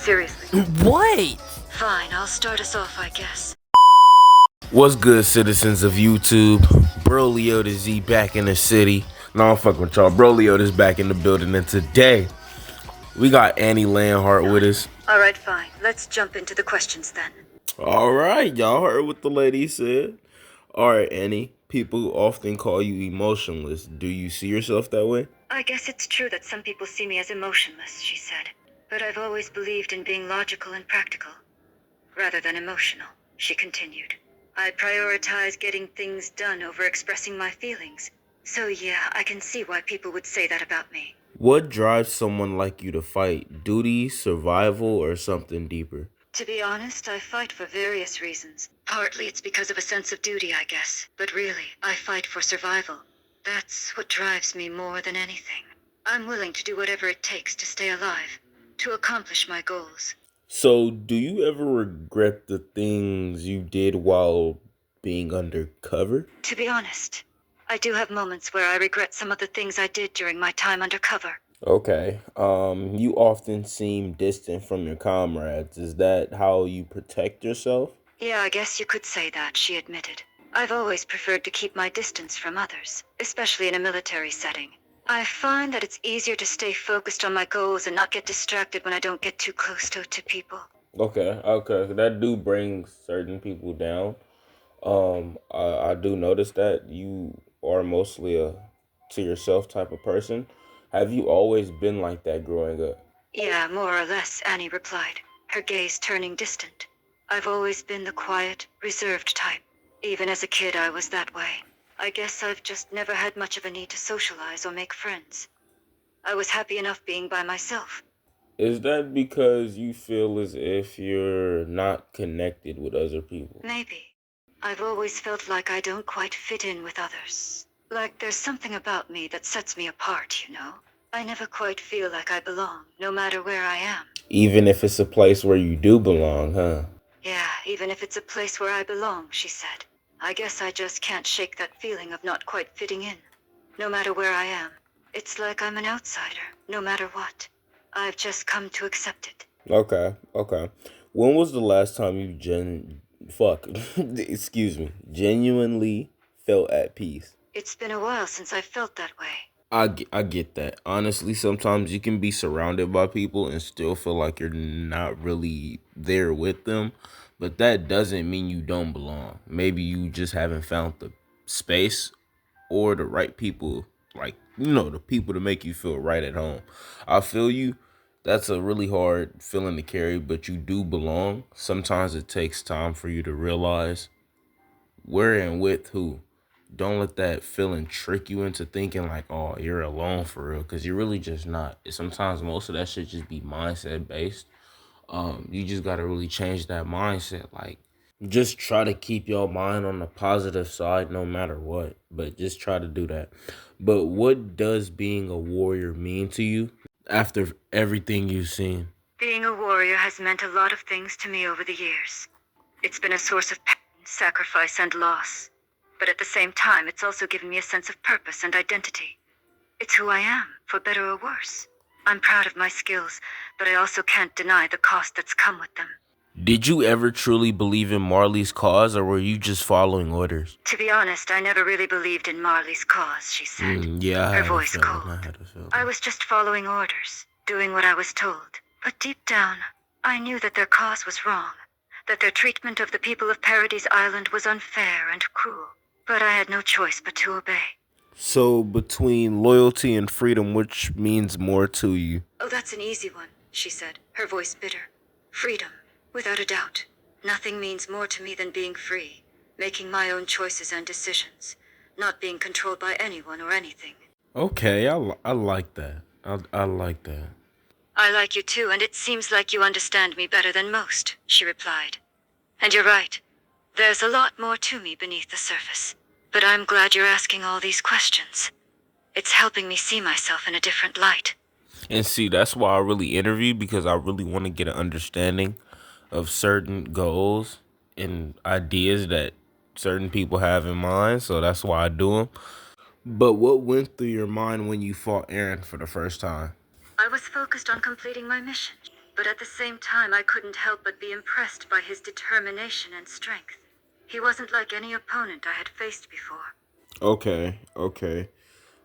Seriously. Wait! Fine, I'll start us off, I guess. What's good, citizens of YouTube? Brolio the Z back in the city. No, I'm fucking with y'all. Brolio is back in the building, and today we got Annie Leonhart with us. Alright, fine. Let's jump into the questions then. All right, y'all heard what the lady said. All right, Annie. People often call you emotionless. Do you see yourself that way? I guess it's true that some people see me as emotionless, she said. But I've always believed in being logical and practical, rather than emotional, she continued. I prioritize getting things done over expressing my feelings. So yeah, I can see why people would say that about me. What drives someone like you to fight? Duty, survival, or something deeper? To be honest, I fight for various reasons. Partly it's because of a sense of duty, I guess. But really, I fight for survival. That's what drives me more than anything. I'm willing to do whatever it takes to stay alive, to accomplish my goals. So, do you ever regret the things you did while being undercover? To be honest, I do have moments where I regret some of the things I did during my time undercover. Okay. You often seem distant from your comrades. Is that how you protect yourself? Yeah, I guess you could say that, she admitted. I've always preferred to keep my distance from others, especially in a military setting. I find that it's easier to stay focused on my goals and not get distracted when I don't get too close to people. Okay. That do bring certain people down. I do notice that you are mostly a to yourself type of person. Have you always been like that growing up? Yeah, more or less, Annie replied, her gaze turning distant. I've always been the quiet, reserved type. Even as a kid, I was that way. I guess I've just never had much of a need to socialize or make friends. I was happy enough being by myself. Is that because you feel as if you're not connected with other people? Maybe. I've always felt like I don't quite fit in with others. Like there's something about me that sets me apart, you know? I never quite feel like I belong, no matter where I am. Even if it's a place where you do belong, huh? Yeah, even if it's a place where I belong, she said. I guess I just can't shake that feeling of not quite fitting in. No matter where I am. It's like I'm an outsider, no matter what. I've just come to accept it. Okay. When was the last time you excuse me, genuinely felt at peace? It's been a while since I felt that way. I get that. Honestly, sometimes you can be surrounded by people and still feel like you're not really there with them, but that doesn't mean you don't belong. Maybe you just haven't found the space or the right people, like, the people to make you feel right at home. I feel you. That's a really hard feeling to carry, but you do belong. Sometimes it takes time for you to realize where and with who. Don't let that feeling trick you into thinking like, oh, you're alone for real, because you're really just not. Sometimes most of that shit just be mindset based. You just gotta really change that mindset. Like, just try to keep your mind on the positive side no matter what. But just try to do that. But what does being a warrior mean to you after everything you've seen? Being a warrior has meant a lot of things to me over the years. It's been a source of pain, sacrifice, and loss. But at the same time, it's also given me a sense of purpose and identity. It's who I am, for better or worse. I'm proud of my skills, but I also can't deny the cost that's come with them. Did you ever truly believe in Marley's cause, or were you just following orders? To be honest, I never really believed in Marley's cause, she said, Yeah, I her had a voice feeling. cold. I was just following orders, doing what I was told. But deep down, I knew that their cause was wrong, that their treatment of the people of Paradise Island was unfair and cruel. But I had no choice but to obey. So between loyalty and freedom, which means more to you? Oh, that's an easy one, she said, her voice bitter. Freedom, without a doubt. Nothing means more to me than being free, making my own choices and decisions, not being controlled by anyone or anything. Okay, I like that. I like that. I like you too, and it seems like you understand me better than most, she replied. And you're right. There's a lot more to me beneath the surface. But I'm glad you're asking all these questions. It's helping me see myself in a different light. And see, that's why I really interview, because I really want to get an understanding of certain goals and ideas that certain people have in mind. So that's why I do them. But what went through your mind when you fought Aaron for the first time? I was focused on completing my mission. But at the same time, I couldn't help but be impressed by his determination and strength. He wasn't like any opponent I had faced before. Okay, okay.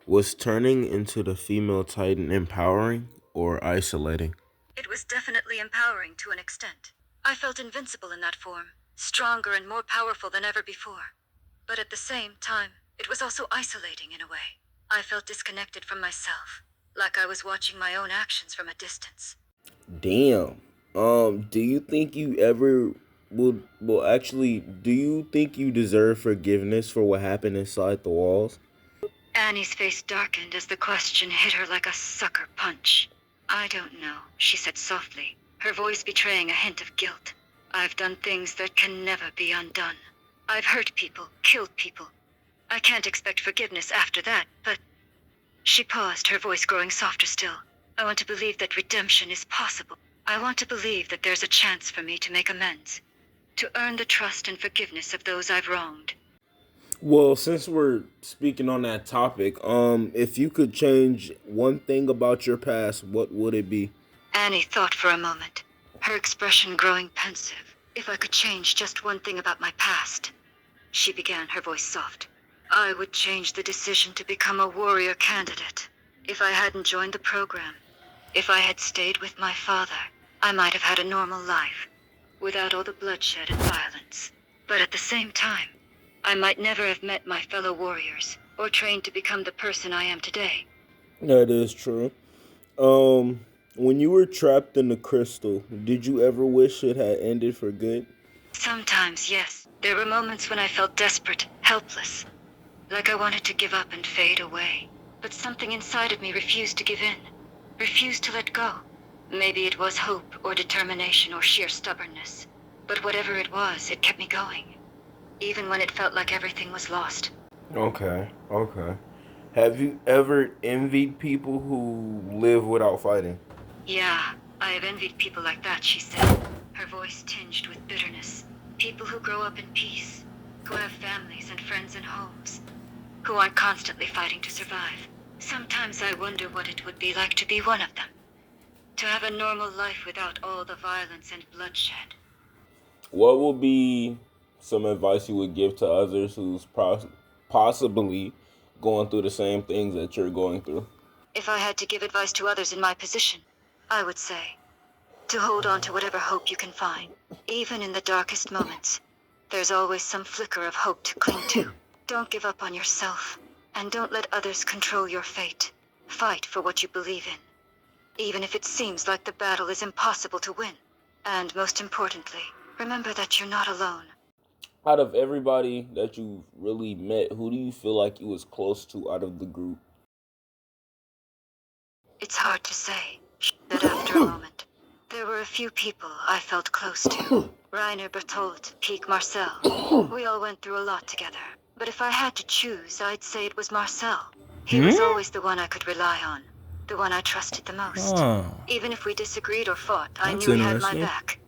Was turning into the female Titan empowering or isolating? It was definitely empowering to an extent. I felt invincible in that form, stronger and more powerful than ever before. But at the same time, it was also isolating in a way. I felt disconnected from myself, like I was watching my own actions from a distance. Damn. Do you think you ever do you think you deserve forgiveness for what happened inside the walls? Annie's face darkened as the question hit her like a sucker punch. I don't know, she said softly, her voice betraying a hint of guilt. I've done things that can never be undone. I've hurt people, killed people. I can't expect forgiveness after that, but... She paused, her voice growing softer still. I want to believe that redemption is possible. I want to believe that there's a chance for me to make amends. To earn the trust and forgiveness of those I've wronged. Well, since we're speaking on that topic, if you could change one thing about your past, what would it be? Annie thought for a moment, her expression growing pensive. If I could change just one thing about my past, she began, her voice soft. I would change the decision to become a warrior candidate. If I hadn't joined the program, if I had stayed with my father, I might have had a normal life, without all the bloodshed and violence. But at the same time, I might never have met my fellow warriors, or trained to become the person I am today. That is true. When you were trapped in the crystal, did you ever wish it had ended for good? Sometimes, yes. There were moments when I felt desperate, helpless. Like I wanted to give up and fade away. But something inside of me refused to give in. Refused to let go. Maybe it was hope, or determination, or sheer stubbornness. But whatever it was, it kept me going. Even when it felt like everything was lost. Okay, okay. Have you ever envied people who live without fighting? Yeah, I have envied people like that, she said, her voice tinged with bitterness. People who grow up in peace, who have families and friends and homes, who aren't constantly fighting to survive. Sometimes I wonder what it would be like to be one of them. To have a normal life without all the violence and bloodshed. What would be some advice you would give to others who's possibly going through the same things that you're going through? If I had to give advice to others in my position, I would say, to hold on to whatever hope you can find. Even in the darkest moments, there's always some flicker of hope to cling to. Don't give up on yourself, and don't let others control your fate. Fight for what you believe in, even if it seems like the battle is impossible to win. And most importantly, remember that you're not alone. Out of everybody that you've really met, who do you feel like you was close to out of the group? It's hard to say, she said after a moment. There were a few people I felt close to. Rainer Bertolt, Peak Marcel. We all went through a lot together. But if I had to choose, I'd say it was Marcel. He was always the one I could rely on. The one I trusted the most. Even if we disagreed or fought, I knew he had my back.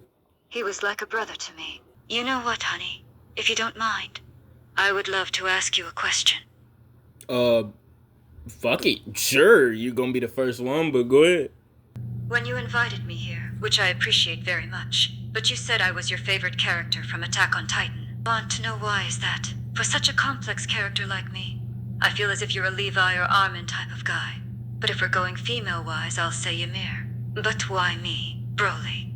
He was like a brother to me. You know what, honey? If you don't mind, I would love to ask you a question. Fuck it. Sure, you're gonna be the first one, but go ahead. When you invited me here, which I appreciate very much, but you said I was your favorite character from Attack on Titan. Want to know why is that? For such a complex character like me, I feel as if you're a Levi or Armin type of guy. But if we're going female-wise, I'll say Ymir. But why me, Broly?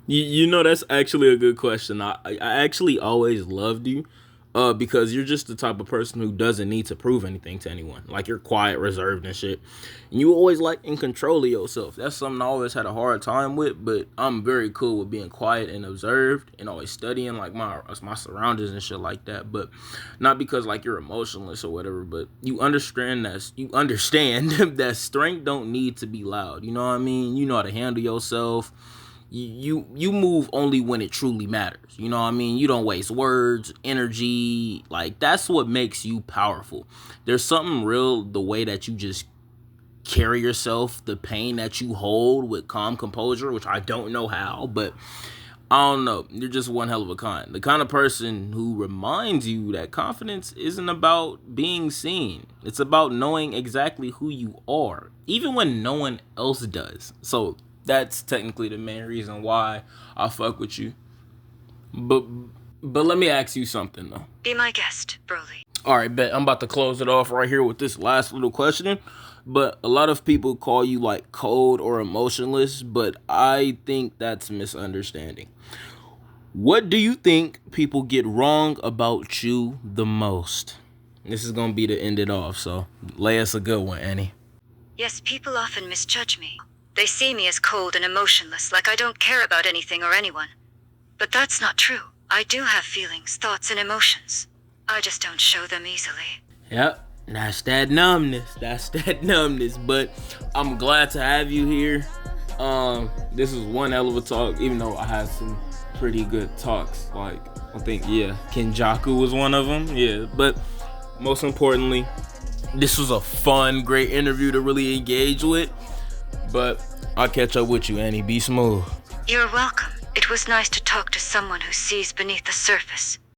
You know, that's actually a good question. I actually always loved you because you're just the type of person who doesn't need to prove anything to anyone. Like, you're quiet, reserved, and shit. And you always like in control of yourself. That's something I always had a hard time with, but I'm very cool with being quiet and observed and always studying like my surroundings and shit like that. But not because like you're emotionless or whatever, but you understand that strength don't need to be loud. You know what I mean? You know how to handle yourself. You move only when it truly matters. You know what I mean? You don't waste words, energy. Like, that's what makes you powerful. There's something real the way that you just carry yourself, the pain that you hold with calm composure, which I don't know how, but I don't know. You're just one hell of a kind. The kind of person who reminds you that confidence isn't about being seen. It's about knowing exactly who you are, even when no one else does. So that's technically the main reason why I fuck with you. But let me ask you something though. Be my guest, Broly. All right, bet. I'm about to close it off right here with this last little question. But a lot of people call you like cold or emotionless, but I think that's misunderstanding. What do you think people get wrong about you the most? This is gonna be to end it off, so lay us a good one, Annie. Yes, people often misjudge me. They see me as cold and emotionless, like I don't care about anything or anyone. But that's not true. I do have feelings, thoughts, and emotions. I just don't show them easily. Yep, that's that numbness. But I'm glad to have you here. This is one hell of a talk, even though I had some pretty good talks. Like, I think, Kenjaku was one of them. Yeah, but most importantly, this was a fun, great interview to really engage with. But I'll catch up with you, Annie. Be smooth. You're welcome. It was nice to talk to someone who sees beneath the surface.